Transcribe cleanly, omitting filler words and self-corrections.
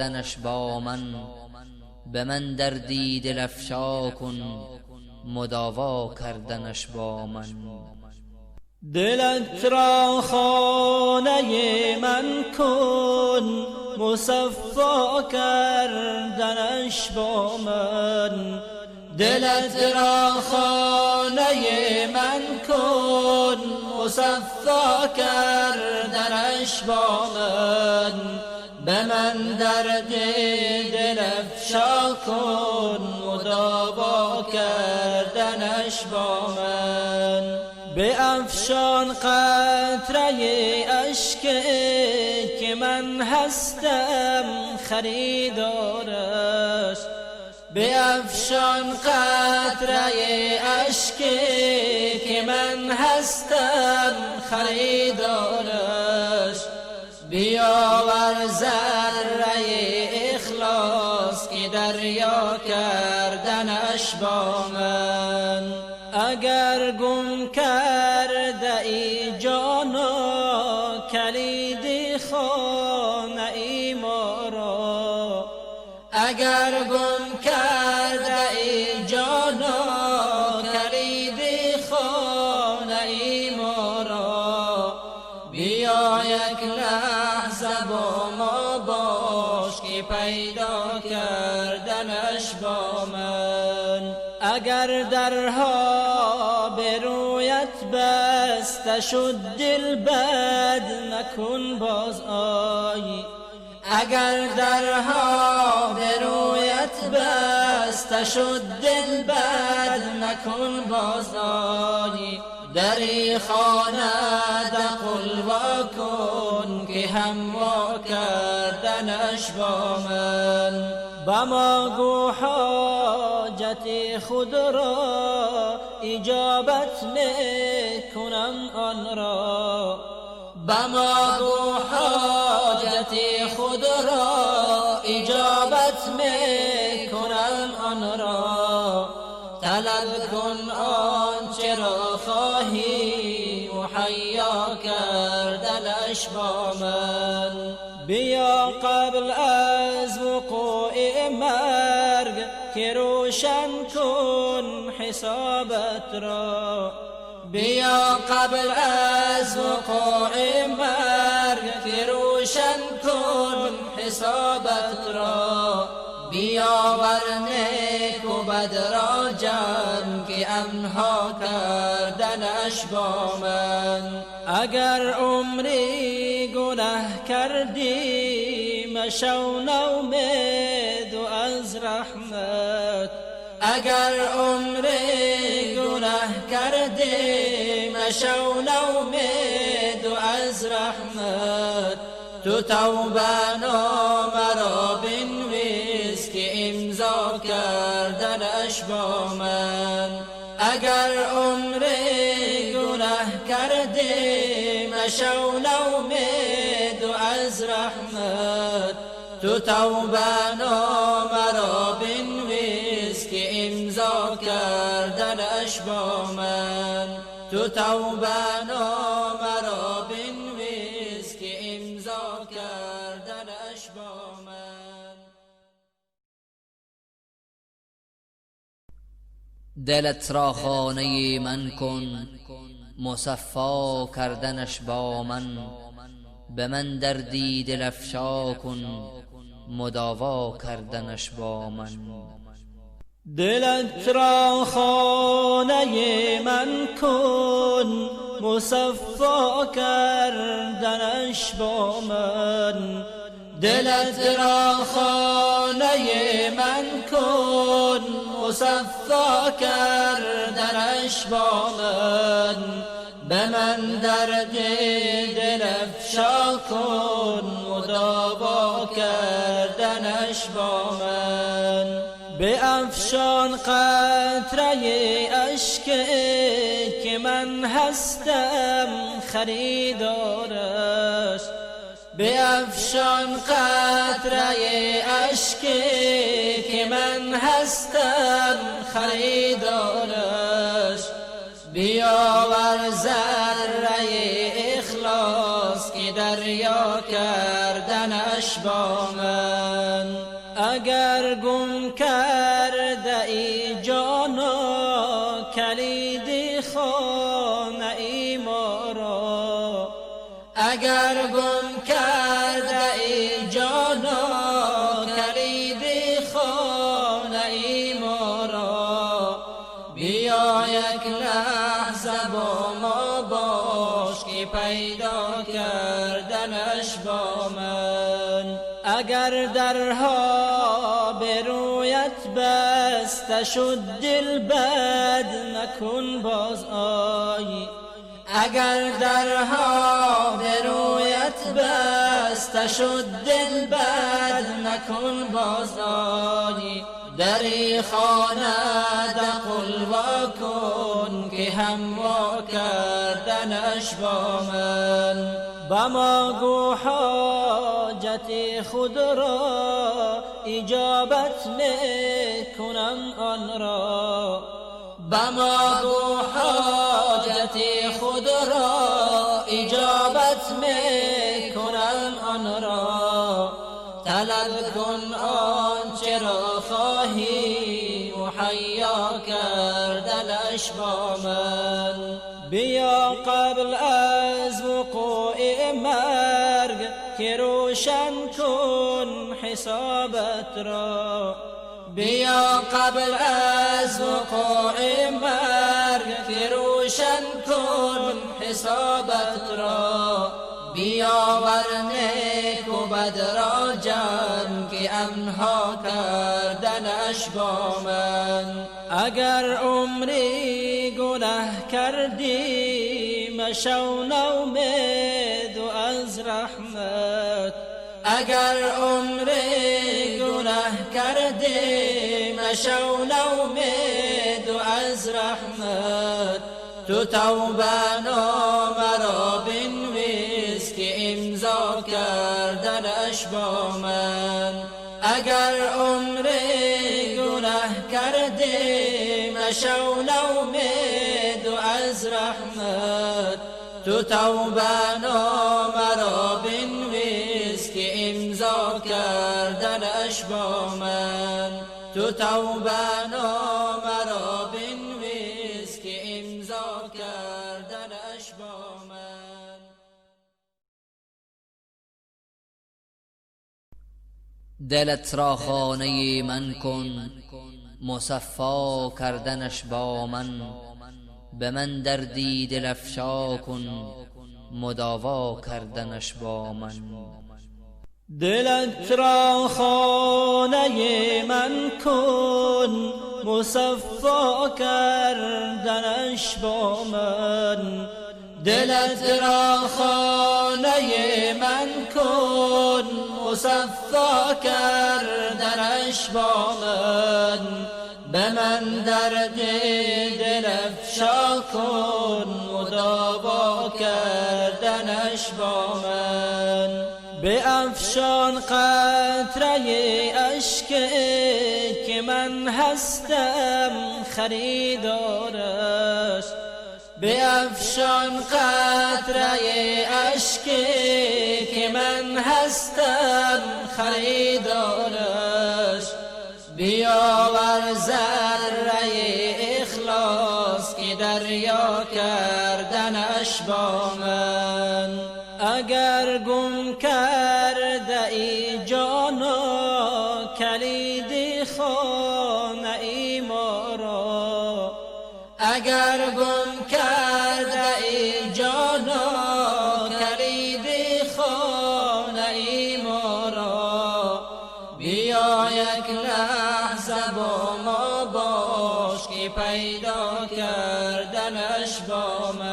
کردنش با من، به من دردی دل افشا کن مداوا کردنش با من. دلت را خانه من کن مصفا کردنش با من، دلت را خانه من کن مصفا کردنش با من، به من درد دل افشا کن مداوا کردنش با من. به افشان قطره اشک که من هستم خریدارش، به افشان قطره اشک که من هستم خریدارش، بیاور ذره اخلاص که دریا کردنش با من. اگر گم کرده ای جانا کلید خانه ای ما را، اگر گم کرده ای جانا کلید خانه ای ما را، بیا یک لحظه با ما باش که پیدا کردنش با من. اگر درها به رویت بسته شد دل بد نکن باز آی، اگر درها به رویت بسته شد دل بد نکن باز آی، دری خانه دقل وا کن که هموا کردنش با من. با ما گو حاجت خود را اجابت میکنم آن را، با ما گو حاجت خود را اجابت میکنم آن را، طلب کن آنچه را خواهی مهیا کردنش با من. بیا قبل از وقوع مرگ که روشن کن حسابت را، بیا قبل از وقوع مرگ که روشن کن حسابت را، بیاور نیک و بد را جمع که انها کردنش با من. اگر عمری گناه کردی مشو نومید و از رحمت، اگر عمری گناه کردی مشو نومید و از رحمت، تو توبه نامه را بنویس که امضا کردنش با من. اگر عمری گناه کردی مشو نومید و از رحمت، تو توبه نامه را بنویس که امضا کردنش با من، تو توبه نامه را بنویس که امضا کردنش با من. دلت را خانه من کن مصفا کردنش با من، به من دردی دل افشا کن مداوا کردنش با من. دلت را خانه من کن مصفا کردنش با من، دلت را خانه من کن مصفا کردنش با من، به من درد دل افشا کن مداوا کردنش با من. به افشان قطره اشک که من هستم خریدارش، به افشان قطره اشک که من هستم خریدارش، بیاور ذره اخلاص که دریا کردنش با من. اگر گم کرده ای جانا کلید خانه ای ما را، اگر گم کرده ای جانا کلید خانه ای ما را، بیا یک لحظه با ما باش که پیدا کردنش با من. اگر درها به رویت بسته شد دل بد نکن باز آی، اگر درها به رویت بسته شد دل بد نکن باز آی، دری خانه دخل وا کن که هم وا کردنش با من. با ما گو حاجت خود را اجابت میکنم آن را، با ما گو حاجت خود را اجابت میکنم آن را، طلب کن آنچه را خواهی مهیا کردنش با من. بیا قبل از وقوع مرگ که روشن کن حسابت را، بیا قبل از وقوع مرگ که روشن کن حسابت را، بیا ورنه و بد را جمع که انها کردنش با من. اگر عمری گناه کردی مشو نومید از رحمت، اگر عمری گناه کردی مشو نومید از رحمت، تو توبه نامه را بنویس که امضا کردنش با من. اگر عمری گناه کردی مشو نومید از رحمت، تو توبه نامه را بنویس که امضا کردنش با من، تو توبه نامه را بنویس که امضا کردنش با من. دلت را خانه من کن مصفا کردنش با من، به من دردی دل افشا کن مداوا کردنش با من. دلت را خانه من کن مصفا کردنش با من، دلت را خانه من کن مصفا کردنش با من، به من درد دل افشا کن مداوا کردنش با من. به افشان قطره اشک که من هستم خریدارش، به افشان قطره اشک که من هستم خریدارش، بیاور ذره اخلاص که دریا کردنش با من. اگر گم کرده ای جانا کلید خانه ای ما را، اگر گم کرده ای جانا کلید خانه ای ما را، بیا یک لحظه با ما باش که پیدا کردنش با من.